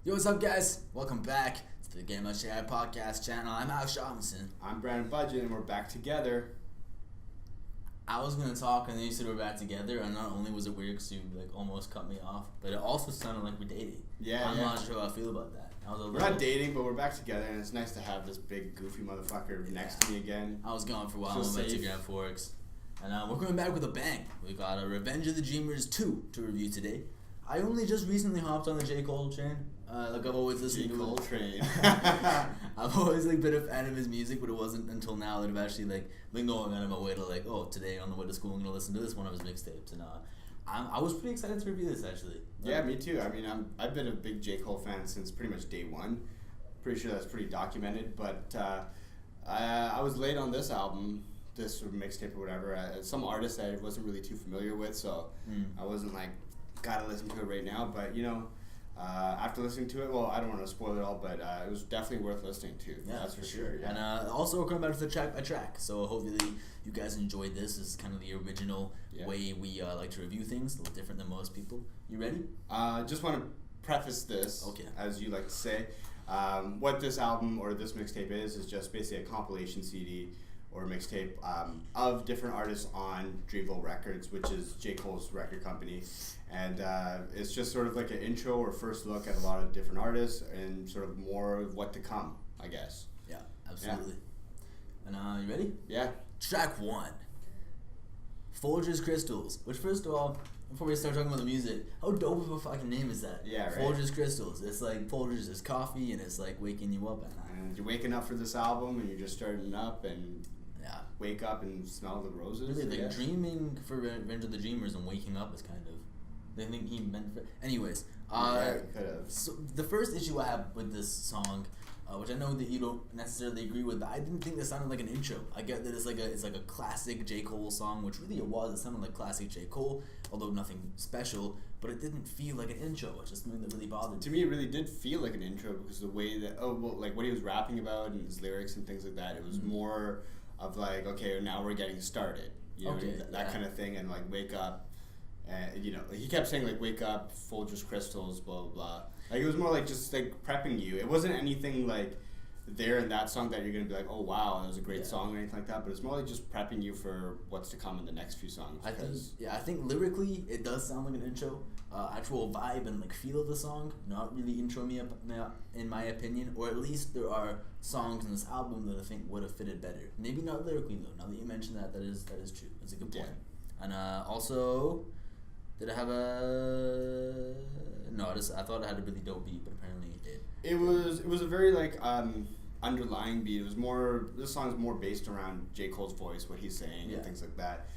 Yo, what's up, guys? Welcome back to the GetMuchHigherPodcasts channel. I'm Alex Robinson. I'm Brandon Budget, and we're back together. I was gonna talk, and then you said we're back together, and not only was it weird because you almost cut me off, but it also sounded like we're dating. I'm not sure how I feel about that. We're not dating, but we're back together, and it's nice to have this big, goofy motherfucker next to me again. I was gone for a while. I went to Grand Forks, and we're coming back with a bang. We got a Revenge of the Dreamers 2 to review today. I only just recently hopped on the J. Cole train. I've always listened to Cole train. I've always been a fan of his music, but it wasn't until now that I've actually been going out of my way to today on the way to school I'm gonna listen to this one of his mixtapes, and I was pretty excited to review this actually. Yeah, me too. I mean, I've been a big J. Cole fan since pretty much day one. Pretty sure that's pretty documented, but I was late on this album, this sort of mixtape or whatever. Some artist I wasn't really too familiar with, so I wasn't gotta listen to it right now, but after listening to it, I don't want to spoil it all, but it was definitely worth listening to. Yeah, that's for sure. Yeah. And also we're coming back to the track by track, so hopefully you guys enjoyed this. This is kind of the original way we like to review things, a little different than most people. You ready? Just want to preface this, as you like to say. What this album or this mixtape is just basically a compilation CD or mixtape of different artists on Dreamville Records, which is J. Cole's record company. And it's just sort of like an intro or first look at a lot of different artists and sort of more of what to come, I guess. Yeah, absolutely. Yeah. And you ready? Yeah. Track 1. Folgers Crystals. Which, first of all, before we start talking about the music, how dope of a fucking name is that? Yeah, right. Folgers Crystals. It's like Folgers is coffee, and it's waking you up at night. And you're waking up for this album, and you're just starting up, and wake up and smell the roses. Really, dreaming for Revenge of the Dreamers and waking up is kind of the thing he meant for. Anyways, could have. So the first issue I have with this song, which I know that you don't necessarily agree with, but I didn't think that sounded like an intro. I get that it's like a classic J. Cole song, which really it was. It sounded like classic J. Cole, although nothing special. But it didn't feel like an intro. It's just something that really bothered me. To me, it really did feel like an intro because the way that what he was rapping about and his lyrics and things like that, it was more of okay, now we're getting started. You know, that kind of thing, and wake up. He kept saying wake up, Folgers Crystals, blah blah blah. It was more just prepping you. It wasn't anything there in that song that you're gonna be oh wow, that was a great song or anything like that. But it's more just prepping you for what's to come in the next few songs. I think lyrically it does sound like an intro. Actual vibe and feel of the song, not really intro me up in my opinion. Or at least there are songs in this album that I think would have fitted better. Maybe not lyrically though. Now that you mention that is true. That's a good point. Yeah. And also, did it have a? No, I thought it had a really dope beat, but apparently it did. It was a very underlying beat. It was more. This song's more based around J. Cole's voice, what he's saying, and things like that.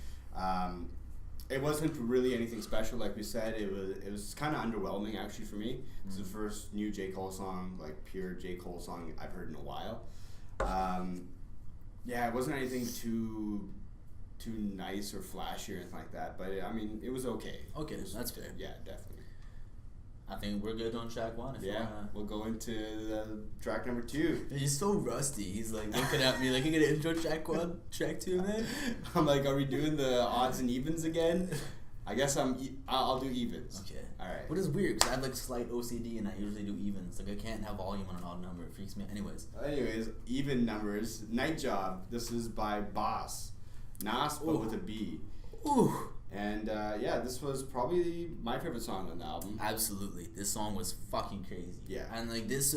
It wasn't really anything special, like we said. It was kind of underwhelming actually for me. It's the first new J. Cole song, pure J. Cole song I've heard in a while. It wasn't anything too nice or flashy or anything like that. But it was okay. Okay, that's fair. Yeah, definitely. I think we're good on track 1. We'll go into track number 2. He's so rusty. He's looking at me you gonna intro track 1, track 2, man? I'm are we doing the odds and evens again? I guess I'll do evens. Okay. All right. What is weird, because I have slight OCD and I usually do evens. I can't have volume on an odd number. It freaks me out. Anyways, even numbers. Night Job. This is by Boss. Nas, but with a B. Ooh. And this was probably my favorite song on the album. Absolutely, this song was fucking crazy. Yeah, and this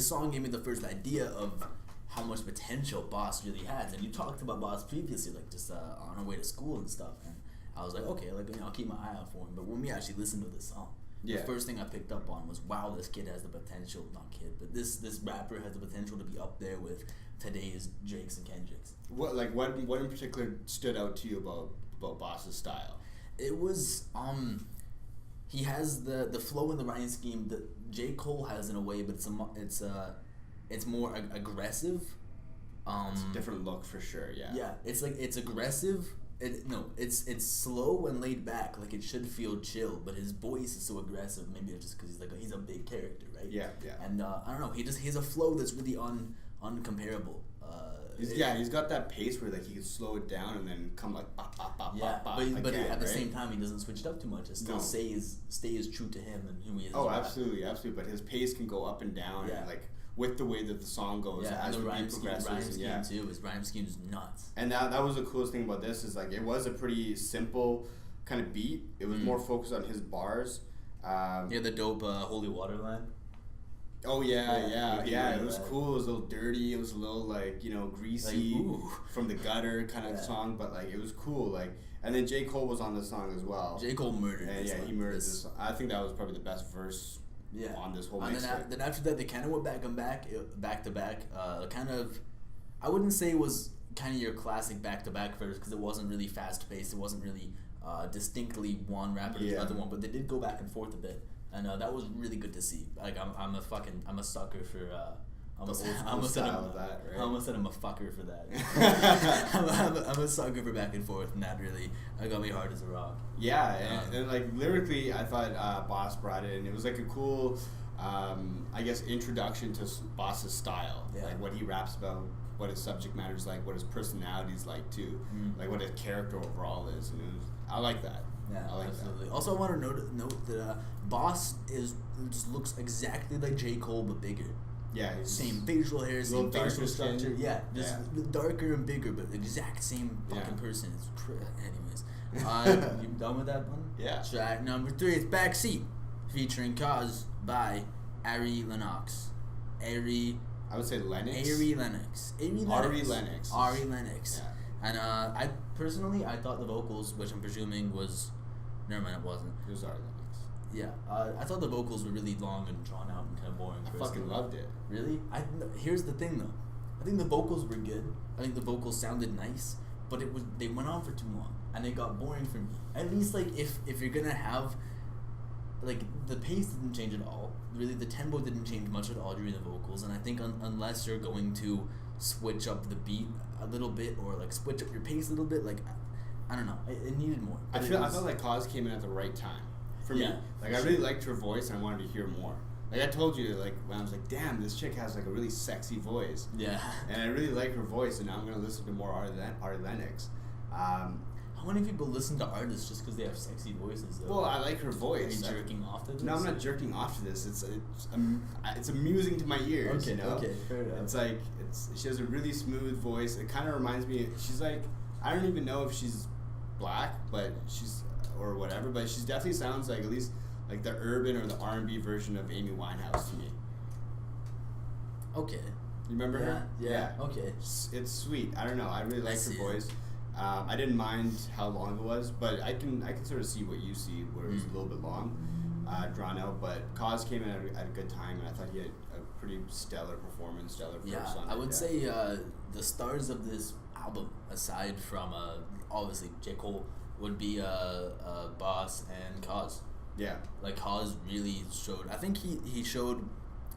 song gave me the first idea of how much potential Boss really has. And you talked about Boss previously, just on our way to school and stuff. And I was okay, I'll keep my eye out for him. But when we actually listened to this song, the first thing I picked up on was, wow, this kid has the potential. Not kid, but this rapper has the potential to be up there with today's Drakes and Kendricks. What in particular stood out to you about Boss's style? It was he has the flow and the rhyme scheme that J. Cole has in a way, but it's more aggressive. It's a different look for sure. Yeah, it's aggressive. It's slow and laid back. It should feel chill, but his voice is so aggressive. Maybe it's just because he's a big character, right? Yeah. And I don't know. He has a flow that's really uncomparable. He's got that pace where like he can slow it down and then come like bop, bop, bop, bop, bop but again, at the same time he doesn't switch it up too much. It still stays true to him and who he is. Oh, absolutely. But his pace can go up and down, and like with the way that the song goes as the beat progresses. Rhyme scheme too. His rhyme scheme is nuts. And that was the coolest thing about this is like it was a pretty simple kind of beat. It was more focused on his bars. The dope holy water line. Oh yeah. It was cool. It was a little dirty. It was a little like greasy, from the gutter kind of song, but like it was cool. Like, and then J. Cole was on the song as well. J. Cole murdered. And he murdered this. I think that was probably the best verse. On this whole mixtape. Then after that, they kind of went back to back. Kind of, I wouldn't say it was kind of your classic back to back verse because it wasn't really fast paced. It wasn't really distinctly one rapper to the other one, but they did go back and forth a bit. And that was really good to see. Like I'm a sucker for. I almost said I'm a fucker for that. I'm a sucker for back and forth, and that really got me hard as a rock. Yeah, and like lyrically, I thought Boss brought it in. It was like a cool, I guess, introduction to Boss's style. Yeah. Like what he raps about, what his subject matter is like, what his personality is like too, like what his character overall is. And I like that. Yeah, absolutely. That. Also, I want to note that Boss just looks exactly like J. Cole but bigger. Yeah, same facial hair, same facial structure. Yeah, just darker and bigger, but exact same fucking person. Anyways, you done with that one? Yeah. Track number 3 is Backseat, featuring COLES by Ari Lennox. I would say Lennox. Ari Lennox. Ari Lennox. Yeah. And I personally thought the vocals, which I'm presuming was, never mind, it wasn't. It was Ari Lennox. Yeah, I thought the vocals were really long and drawn out and kind of boring. I fucking loved it. Really? Here's the thing though. I think the vocals were good. I think the vocals sounded nice, but they went on for too long and it got boring for me. At least like if you're gonna have like the pace didn't change at all. Really, the tempo didn't change much at all during the vocals. And I think unless you're going to switch up the beat a little bit or like switch up your pace a little bit, like I don't know, it needed more. I felt like COLES came in at the right time. For me, like I really liked her voice and I wanted to hear more. Like I told you, like when I was like, damn, this chick has like a really sexy voice. Yeah. And I really like her voice, and now I'm gonna listen to more Ari Lennox. How many people listen to artists just because they have sexy voices? Though? Well, I like her voice. Are you jerking off to this? No, I'm not jerking off to this. It's amusing to my ears. Okay, okay, fair enough. It's like she has a really smooth voice. It kind of reminds me. She's like, I don't even know if she's black, but she's. Or whatever, but she definitely sounds like at least like the urban or the R&B version of Amy Winehouse to me. Okay. You remember her? Yeah. Okay. It's sweet. I don't know. I really like her voice. I didn't mind how long it was, but I can sort of see what you see, where it was a little bit long, drawn out. But COLES came in at a good time, and I thought he had a pretty stellar performance, stellar verse on it. I would say the stars of this album, aside from obviously J. Cole, would be Boss and COLES. Yeah. Like COLES really showed. I think he showed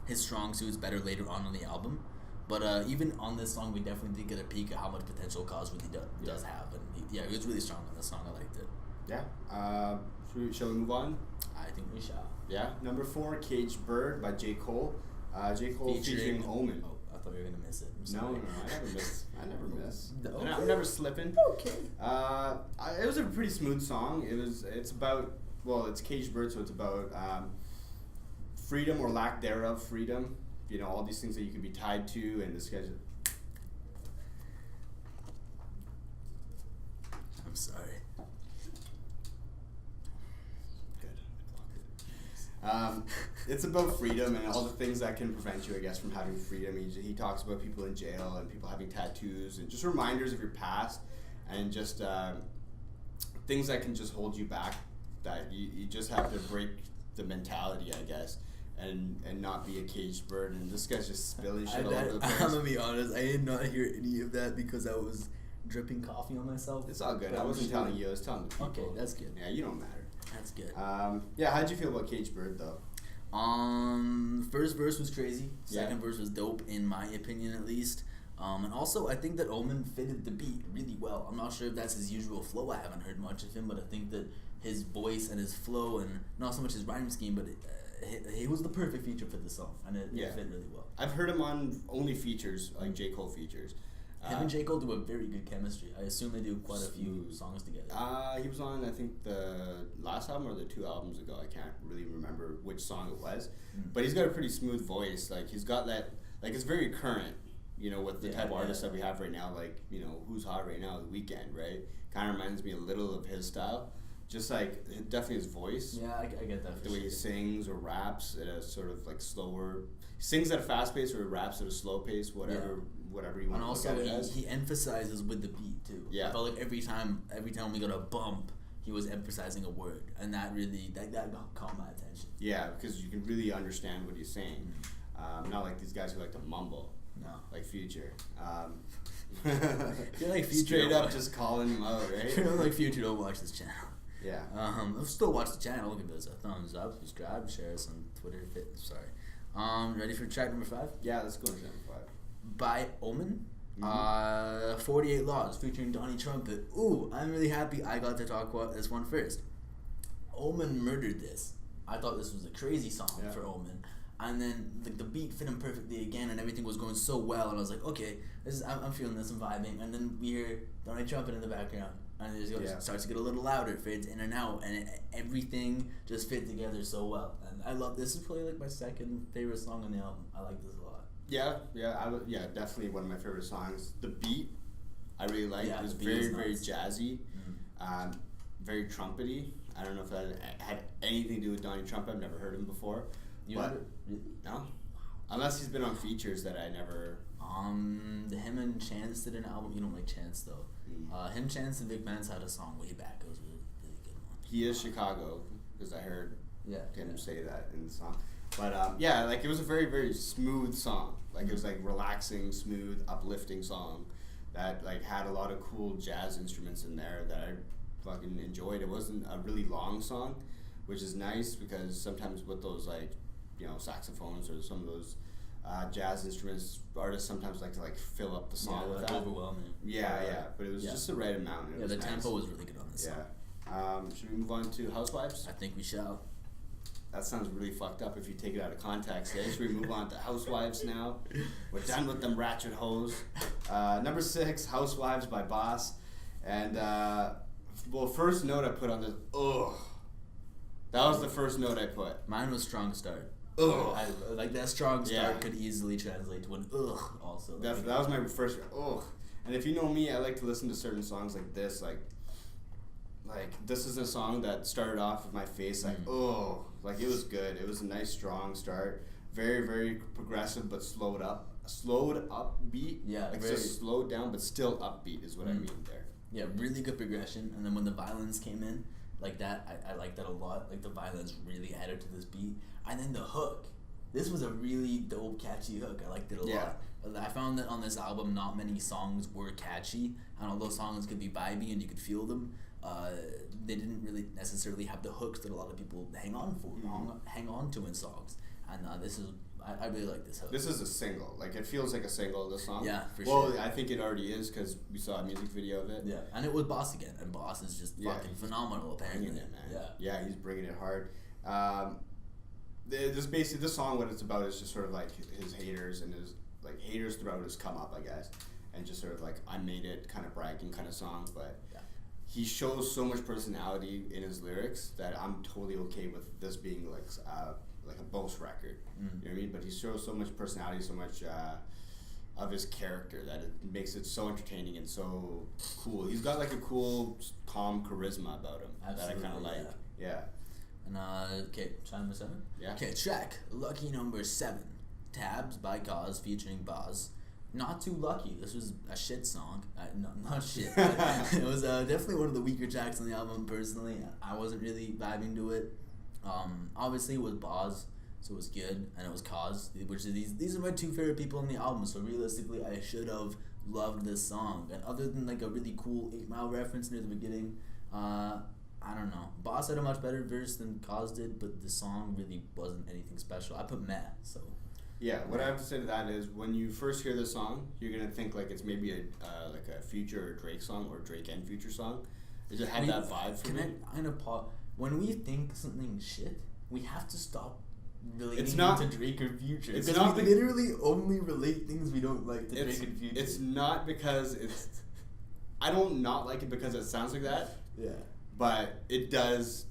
his strong suits better later on the album, but even on this song, we definitely did get a peek at how much potential COLES really does have, and he was really strong on this song. I liked it. Yeah. Shall we move on? I think we shall. Yeah. Number 4, Caged Bird by J. Cole. J. Cole featuring Omen. Oh, I thought you were gonna miss it. No, I never miss. I never miss. Okay. I'm never slipping. Okay. It was a pretty smooth song. It's about, well, it's Caged Bird, so it's about freedom or lack thereof freedom. You know, all these things that you can be tied to, and this guy's. I'm sorry. It's about freedom and all the things that can prevent you, I guess, from having freedom. He talks about people in jail and people having tattoos and just reminders of your past and just things that can just hold you back, that you just have to break the mentality, I guess, and not be a caged bird. And this guy's just spilling shit all over the place. I'm gonna be honest, I did not hear any of that because I was dripping coffee on myself. It's all good. I wasn't telling you, I was telling the people. Okay, that's good. Yeah, you don't matter. That's good. Yeah, how'd you feel about Caged Bird, though? First verse was crazy. Second verse was dope, in my opinion, at least. And also, I think that Omen fitted the beat really well. I'm not sure if that's his usual flow. I haven't heard much of him, but I think that his voice and his flow, and not so much his rhyme scheme, but he was the perfect feature for the song, and it fit really well. I've heard him on only features, like J. Cole features. Him and J. Cole do a very good chemistry. I assume they do quite a few songs together. He was on, I think, the last album or the 2 albums ago. I can't really remember which song it was. But he's got a pretty smooth voice. Like, he's got that, like, it's very current, you know, with the type of artists that we have right now. Like, you know, who's hot right now? The Weeknd, right? Kind of reminds me a little of his style. Just like, definitely his voice. Yeah, I get that. The way he sings or raps at a sort of like slower. He sings at a fast pace or raps at a slow pace, whatever you want to look at it as. He emphasizes with the beat too. Yeah. I felt like every time we got a bump, he was emphasizing a word, and that really that caught my attention. Yeah, because you can really understand what he's saying. Not like these guys who like to mumble. No. Like Future. You're like Future. Straight up just calling him out, right? If you don't like Future, don't watch this channel. Yeah. I'll still watch the channel. Give us a thumbs up, subscribe, share us on Twitter. Ready for track number 5? Yeah, let's go to number 5. By Omen. 48 Laws featuring Donnie Trumpet. Ooh, I'm really happy I got to talk about this one first. Omen murdered this. I thought this was a crazy song for Omen. And then the beat fit him perfectly again, and everything was going so well. And I was like, okay, I'm feeling this, I'm vibing. And then we hear Donnie Trumpet in the background. And it starts to get a little louder, fades in and out, and everything just fit together so well. And I love this. Is probably like my second favorite song on the album. I like this a lot. Yeah, definitely one of my favorite songs. The beat, I really like. It was very jazzy, very trumpety. I don't know if that had anything to do with Donnie Trumpet. I've never heard him before. No, unless he's been on features that I never. Him and Chance did an album. You don't like Chance though. Him, Chance, and Vic Mensa had a song way back. It was a really good one. He is Chicago, because I heard him say that in the song. But like it was a very smooth song. Like it was like relaxing, smooth, uplifting song that like had a lot of cool jazz instruments in there that I fucking enjoyed. It wasn't a really long song, which is nice because sometimes with those like, you know, saxophones or some of those jazz instruments, artists sometimes like to like fill up the song with that. Overwhelming. But it was just the right amount. Yeah, the tempo was really good on this song. Should we move on to Housewives? I think we shall. That sounds really fucked up if you take it out of context. Should we move on to Housewives now? We're done with them ratchet hoes. Number 6, Housewives by Boss. And, first note I put on this, ugh. That was the first note I put. Mine was strong start. Ugh. Like that strong start could easily translate to an ugh also. That was my first ugh. And if you know me, I like to listen to certain songs like this, like this is a song that started off with my face like oh, like it was good. It was a nice strong start, very progressive but slowed up beat. Yeah, like just slowed down but still upbeat is what I mean there. Yeah, really good progression. And then when the violins came in, like that, I like that a lot. Like the violins really added to this beat. And then the hook. This was a really dope, catchy hook. I liked it a lot. I found that on this album, not many songs were catchy. And although songs could be vibey and you could feel them, they didn't really necessarily have the hooks that a lot of people hang on to in songs. And I really like this hook. This is a single. Like, it feels like a single, this song. Yeah, for sure. Well, I think it already is because we saw a music video of it. Yeah, and it was Boss again. And Boss is just fucking phenomenal, apparently. It, man. Yeah, he's bringing it hard. This song, what it's about is just sort of like his haters and his, like, haters throughout his come up, I guess. And just sort of like, I made it kind of bragging kind of song. But he shows so much personality in his lyrics that I'm totally okay with this being like a boast record. You know what I mean? But he shows so much personality, so much of his character that it makes it so entertaining and so cool. He's got like a cool, calm charisma about him that I kind of like. Yeah. And okay, track number 7. Yeah. Okay, track lucky number 7, Tabs by COLES featuring Boz. Not too lucky. This was a shit song. Not shit. It was definitely one of the weaker tracks on the album. Personally, I wasn't really vibing to it. Obviously, it was Boz, so it was good, and it was COLES, which are these are my 2 favorite people on the album. So realistically, I should have loved this song. And other than like a really cool 8 Mile reference near the beginning, I don't know. Boss had a much better verse than COLES did, but the song really wasn't anything special. I put meh, so. Yeah, what I have to say to that is when you first hear this song, you're gonna think like it's maybe a Future or Drake song or Drake and Future song. It just had that vibe for me. When we think something shit, we have to stop relating to Drake or Future. It's because not we literally only relate things we don't like to Drake and Future. It's not because it's... I don't not like it because it sounds like that. Yeah. But it does...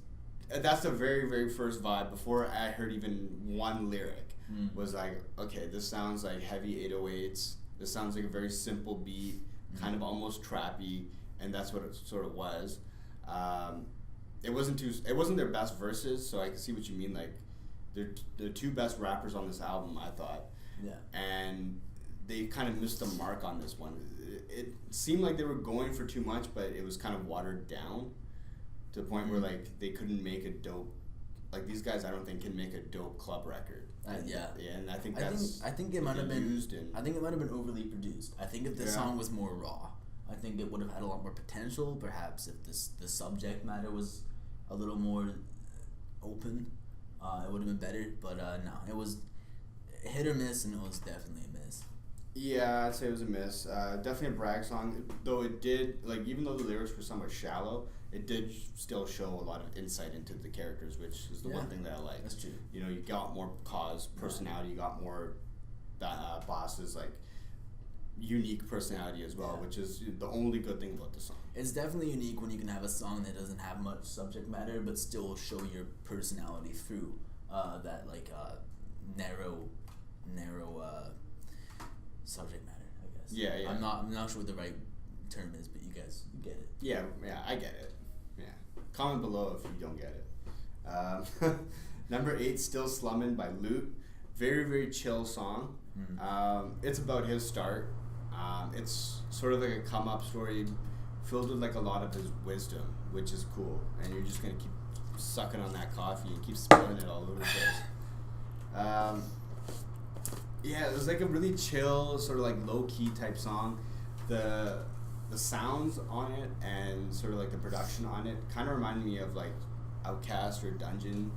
That's the very, very first vibe. Before I heard even one lyric, was like, okay, this sounds like heavy 808s. This sounds like a very simple beat, kind of almost trappy, and that's what it sort of was. It wasn't their best verses, so I can see what you mean. Like, they're two best rappers on this album, I thought. Yeah. And they kind of missed the mark on this one. It seemed like they were going for too much, but it was kind of watered down to the point where like they couldn't make a dope. Like, these guys, I don't think can make a dope club record. Yeah, and I think I think it might have been. I think it might have been overly produced. I think if this song was more raw, I think it would have had a lot more potential. Perhaps if the subject matter was a little more open, it would have been better. But no, it was hit or miss, and it was definitely a miss. Yeah, I'd say it was a miss. Definitely a brag song, though it did, like, even though the lyrics were somewhat shallow, it did still show a lot of insight into the characters, which is the one thing that I like. That's true. You know, you got more Cause personality, you got more Boss's, like, unique personality as well, which is the only good thing about the song. It's definitely unique when you can have a song that doesn't have much subject matter, but still show your personality through that, like, narrow subject matter, I guess. Yeah. I'm not sure what the right term is, but you guys get it. Yeah, I get it. Yeah. Comment below if you don't get it. Number 8, Still Slummin' by Loot. Very, very chill song. It's about his start. It's sort of like a come-up story filled with like a lot of his wisdom, which is cool. And you're just going to keep sucking on that coffee and keep spilling it all over the place. Yeah, it was like a really chill, sort of like low-key type song. The sounds on it and sort of like the production on it kind of reminded me of like Outkast or Dungeon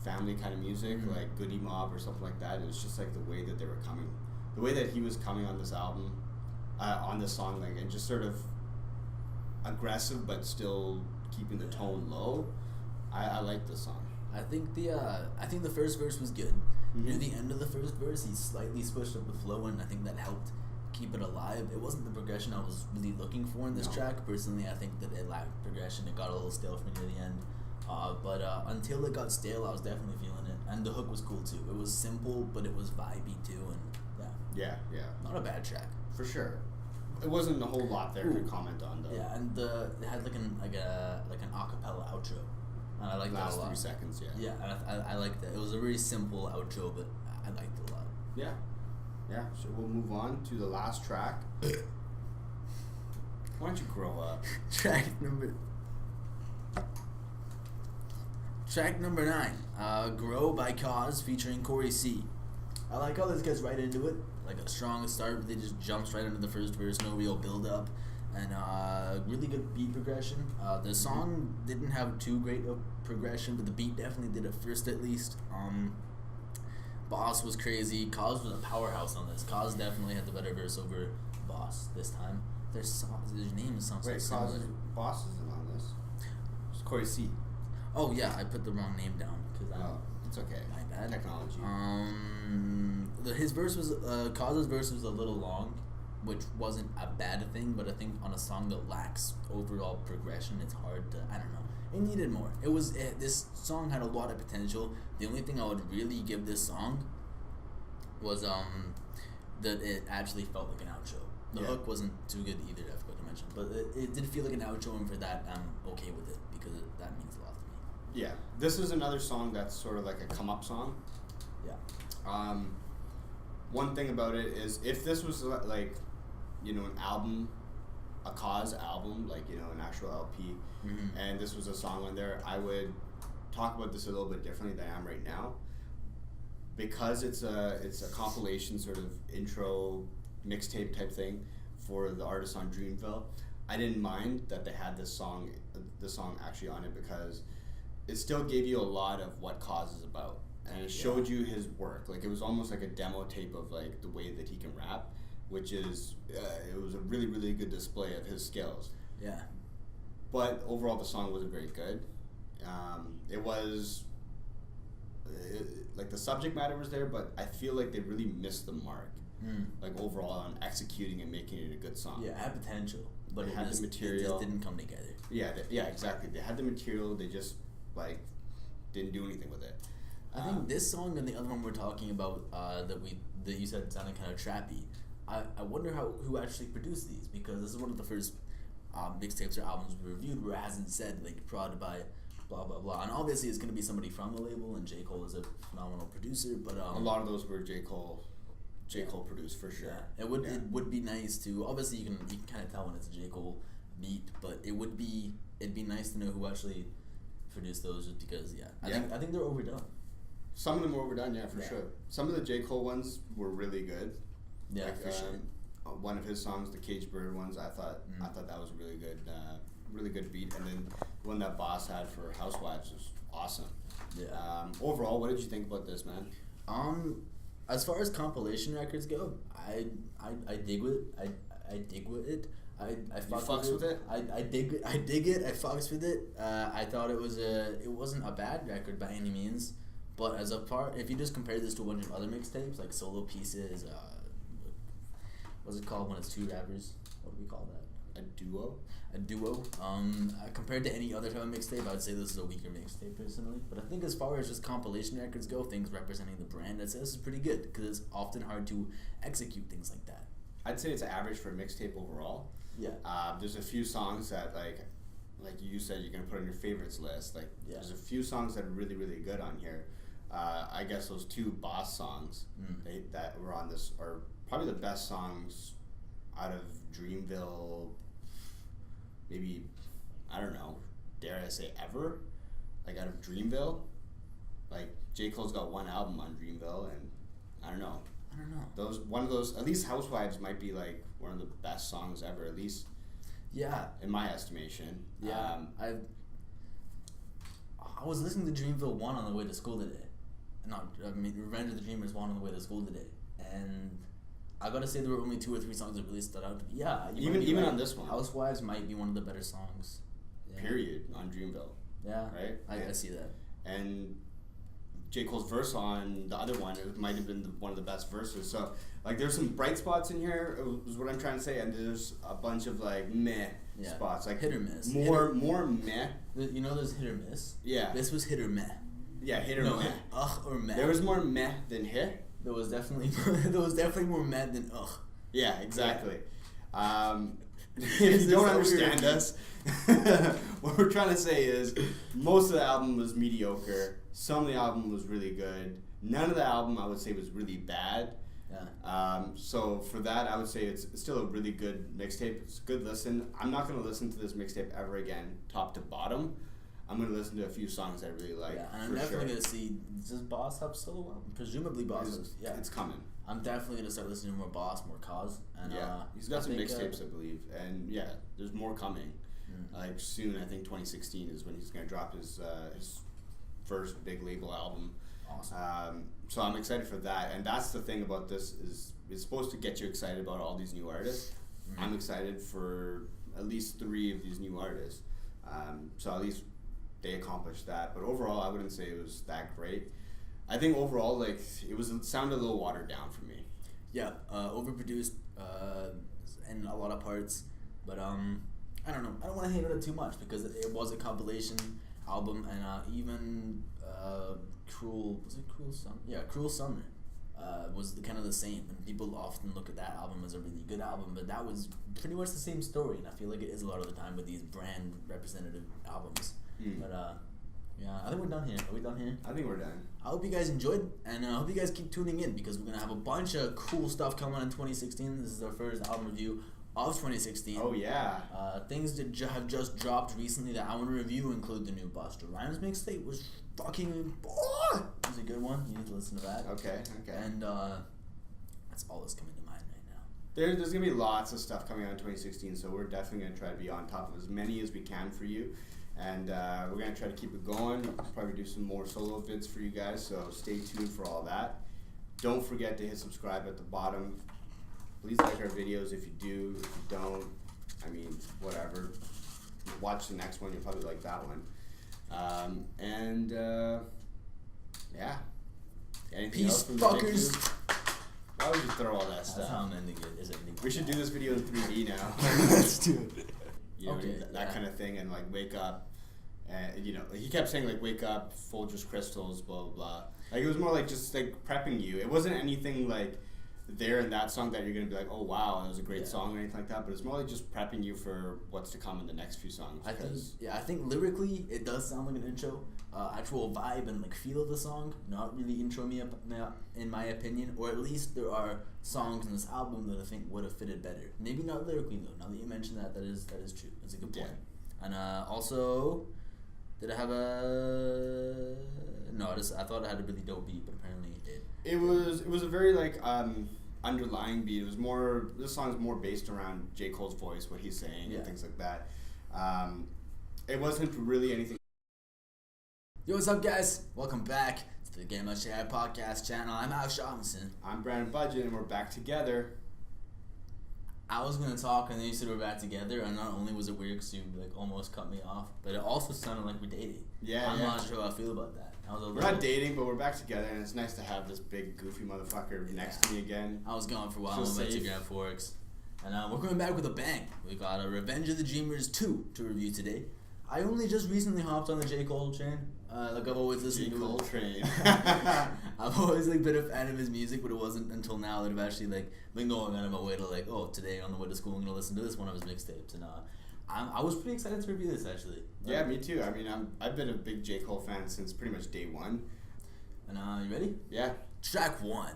family kind of music, like Goody Mob or something like that. It was just like the way that they were coming, the way that he was coming on this album, on this song, like, and just sort of aggressive but still keeping the tone low. I like this song. I think the first verse was good. Near the end of the first verse, he slightly switched up the flow, and I think that helped keep it alive. It wasn't the progression I was really looking for in this track. Personally, I think that it lacked progression. It got a little stale for me near the end. But until it got stale, I was definitely feeling it. And the hook was cool too. It was simple, but it was vibey too, and yeah. Not a bad track. For sure. It wasn't a whole lot there to comment on though. Yeah, and it had like an acapella outro. And I liked that a lot. 3 seconds, Yeah, and I liked that. It was a really simple outro, but I liked it a lot. Yeah. So we'll move on to the last track. Why don't you grow up? Track number 9, Grow by Cause featuring Corey C. I like how this gets right into it. Like a strong start, they just jumps right into the first verse, no real build up. And really good beat progression. The song didn't have too great of progression, but the beat definitely did at first at least. Boss was crazy. Cause was a powerhouse on this. Cause definitely had the better verse over Boss this time. Their name sounds so similar. Boss isn't on this. It's Corey C. Oh yeah, I put the wrong name down because it's okay. My bad. Technology. His verse was Cause's verse was a little long, which wasn't a bad thing, but I think on a song that lacks overall progression, it's hard to, I don't know. It needed more. This song had a lot of potential. The only thing I would really give this song was that it actually felt like an outro. The hook wasn't too good either, I forgot to mention, but it did feel like an outro, and for that, I'm okay with it because that means a lot to me. Yeah, this is another song that's sort of like a come-up song. Yeah. One thing about it is, if this was like, an album, a Cause album, like, an actual LP, and this was a song on there, I would talk about this a little bit differently than I am right now. Because it's a compilation sort of intro mixtape type thing for the artists on Dreamville, I didn't mind that they had this song actually on it, because it still gave you a lot of what Cause is about. And it showed you his work. Like, it was almost like a demo tape of like the way that he can rap, which is it was a really, really good display of his skills. Yeah. But overall, the song wasn't very good. It was like the subject matter was there, but I feel like they really missed the mark. Like overall on executing and making it a good song. Yeah, it had potential, but it had the material. It just didn't come together. Yeah, exactly. They had the material. They just like didn't do anything with it. I think this song and the other one we're talking about that you said sounded kind of trappy. I wonder who actually produced these, because this is one of the first mixtapes or albums we reviewed where it hasn't said like prod by blah blah blah, and obviously it's gonna be somebody from the label, and J. Cole is a phenomenal producer, but a lot of those were J. Cole produced for sure. Yeah, it would be nice to, obviously you can kind of tell when it's a J. Cole beat, but it'd be nice to know who actually produced those, just because I think they're overdone. Some of them were overdone, for sure. Some of the J. Cole ones were really good. Yeah, like, for sure. One of his songs, the Cage Bird ones, I thought that was a really good beat, and then the one that Boss had for Housewives was awesome. Yeah. Overall, what did you think about this, man? As far as compilation records go, I dig with it. I dig with it. I fucks with it. I dig it. I fucks with it. I thought it wasn't a bad record by any means, but as a part, if you just compare this to a bunch of other mixtapes like solo pieces, what's it called when it's two rappers? What do we call that? A duo. Compared to any other type of mixtape, I would say this is a weaker mixtape personally. But I think as far as just compilation records go, things representing the brand, I'd say this is pretty good, because it's often hard to execute things like that. I'd say it's average for a mixtape overall. Yeah. There's a few songs that like you said you're gonna put on your favorites list. There's a few songs that are really really good on here. I guess those two Boss songs that were on this are probably the best songs out of Dreamville. Maybe, I don't know, dare I say ever? Like out of Dreamville? Like J. Cole's got one album on Dreamville, and I don't know. One of those, at least Housewives might be like one of the best songs ever, at least. Yeah. In my estimation. Yeah. I was listening to Dreamville 1 on the way to school today. Revenge of the Dreamers 1 on the way to school today. And I gotta say there were only 2 or 3 songs that really stood out to me. Yeah, even right. On this one, Housewives might be one of the better songs. Yeah. Period on Dreamville. Yeah, right. I see that. And J. Cole's verse on the other one, it might have been one of the best verses. So like, there's some bright spots in here. Is what I'm trying to say, and there's a bunch of like meh spots, like hit or miss. More meh. There's hit or miss. Yeah. This was hit or meh. Yeah, hit or meh. Or meh. There was more meh than hit. There was definitely more mad than ugh. Yeah, exactly. If you don't understand us, what we're trying to say is most of the album was mediocre. Some of the album was really good. None of the album I would say was really bad. Yeah. So for that, I would say it's still a really good mixtape. It's a good listen. I'm not going to listen to this mixtape ever again, top to bottom. I'm going to listen to a few songs I really like. Yeah, and I'm definitely going to see, does Boss have solo album? Presumably Boss is. Yeah. It's coming. I'm definitely going to start listening to more Boss, more Cause. And, he's got some mixtapes, I believe. And yeah, there's more coming. Like soon, I think 2016 is when he's going to drop his first big label album. Awesome. So I'm excited for that. And that's the thing about this, is it's supposed to get you excited about all these new artists. I'm excited for at least 3 of these new artists. So at least they accomplished that, but overall I wouldn't say it was that great. I think overall, like, it sounded a little watered down for me. Yeah, overproduced in a lot of parts, but I don't know. I don't want to hate on it too much, because it was a compilation album, and even Cruel Summer? Yeah, Cruel Summer was kind of the same, and people often look at that album as a really good album, but that was pretty much the same story, and I feel like it is a lot of the time with these brand representative albums. But yeah, I think we're done here. Are we done here? I think we're done. I hope you guys enjoyed, and I hope you guys keep tuning in, because we're going to have a bunch of cool stuff coming in 2016. This is our first album review of 2016. Oh, yeah. Things that have just dropped recently that I want to review include the new Busta Rhymes mixtape, which fucking... Oh, it was a good one. You need to listen to that. Okay. And that's all that's coming to mind right now. There's going to be lots of stuff coming out in 2016, so we're definitely going to try to be on top of as many as we can for you. And we're going to try to keep it going. We'll probably do some more solo vids for you guys, so stay tuned for all that. Don't forget to hit subscribe at the bottom. Please like our videos if you do. If you don't, I mean, whatever. Watch the next one. You'll probably like that one. Yeah. Anything Peace, else from fuckers. Why would you throw all that That's stuff? how I'm ending it. Is ending We should do this video in 3D now. Let's do it. You know, Okay, that kind of thing, and like wake up, and you know, he kept saying like wake up, Folgers crystals, blah blah blah. Like it was more like just like prepping you. It wasn't anything like there in that song that you're gonna be like, oh wow, that was a great song or anything like that. But it's more like just prepping you for what's to come in the next few songs. I think lyrically it does sound like an intro. Actual vibe and like feel of the song, not really intro me up in my opinion, or at least there are songs in this album that I think would have fitted better. Maybe not lyrically though. Now that you mention that, that is true. That's a good point. Yeah. And also, did I have a no? I thought it had a really dope beat, but apparently it did. It was a very like underlying beat. It was more. This song's more based around J. Cole's voice, what he's saying, and things like that. It wasn't really anything. Yo, what's up, guys? Welcome back to the GetMuchHigherPodcasts channel. I'm Alex Robinson. I'm Brandon Budget, and we're back together. I was gonna talk, and then you said we're back together, and not only was it weird because you like almost cut me off, but it also sounded like we're dating. Yeah, I'm not sure how I feel about that. We're not dating, but we're back together, and it's nice to have this big goofy motherfucker next to me again. I was gone for a while. I went to grab forks, and we're coming back with a bang. We got a Revenge of the Dreamers 2 to review today. I only just recently hopped on the J. Cole train. Like I've always listened to J. Cole train. I've always like been a fan of his music, but it wasn't until now that I've actually like been going out of my way to like, oh, today on the way to school I'm gonna listen to this one of his mixtapes, and I was pretty excited to review this actually. Yeah, me too. I mean, I've been a big J. Cole fan since pretty much day one. And you ready? Yeah. Track 1.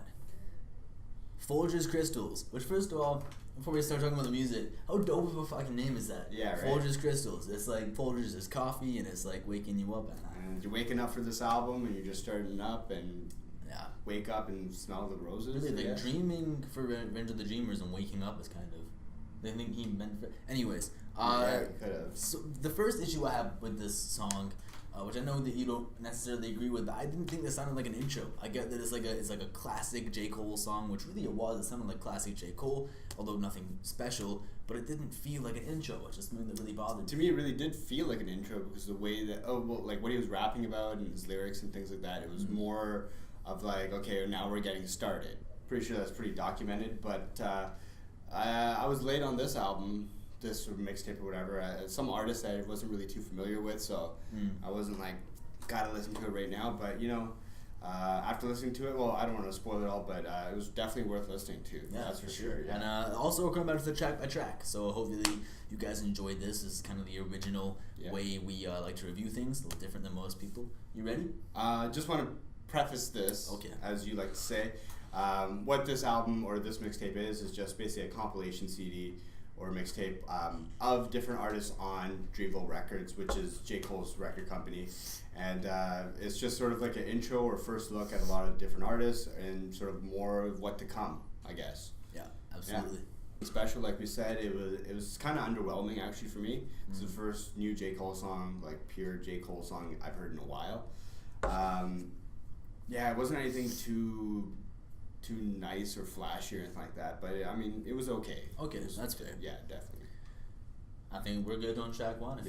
Folgers Crystals. Which, first of all, before we start talking about the music, how dope of a fucking name is that? Yeah, right. Folgers Crystals. It's like Folgers is coffee, and it's like waking you up at night. And you're waking up for this album, and you're just starting up, and wake up and smell the roses. Really, like dreaming for Revenge of the Dreamers and waking up is kind of. I think he meant for. Anyways, could have. So the first issue I have with this song, which I know that you don't necessarily agree with, but I didn't think this sounded like an intro. I get that it's like a classic J. Cole song, which really it was. It sounded like classic J. Cole, although nothing special. But it didn't feel like an intro, which is something that really bothered me. To me, it really did feel like an intro because the way that like what he was rapping about and his lyrics and things like that. It was more of like, okay, now we're getting started. Pretty sure that's pretty documented, but I was late on this album, this sort of mixtape or whatever. Some artist that I wasn't really too familiar with, so I wasn't like, gotta listen to it right now. But you know, after listening to it, well, I don't want to spoil it all, but it was definitely worth listening to. Yeah, that's for sure. Yeah. And also, we're coming back to the track by track, so hopefully you guys enjoyed this. This is kind of the original way we like to review things, a little different than most people. You ready? Just want to preface this, as you like to say. What this album or this mixtape is just basically a compilation CD or mixtape of different artists on Dreamville Records, which is J. Cole's record company. And it's just sort of like an intro or first look at a lot of different artists and sort of more of what to come, I guess. Yeah, absolutely. Yeah. Special, like we said, it was kind of underwhelming actually for me. It's the first new J. Cole song, like pure J. Cole song I've heard in a while. It wasn't anything too nice or flashy or anything like that, but I mean, it was okay. Okay, that's fair. Yeah, definitely. I think we're good on track 1.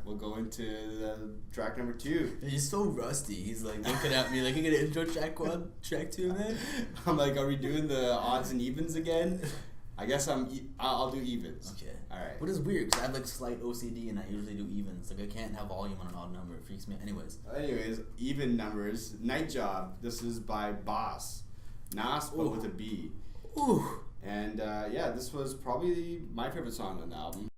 We'll go into track number 2. He's so rusty. He's like looking at me like, you gonna intro track 1, track 2, man? I'm like, are we doing the odds and evens again? I guess I'll do evens. Okay. All right. What is weird, because I have like slight OCD and I usually do evens. Like I can't have volume on an odd number. It freaks me out. Anyways, even numbers. Night Job. This is by Boss. Nas, but with a B. Ooh. And this was probably my favorite song on the album.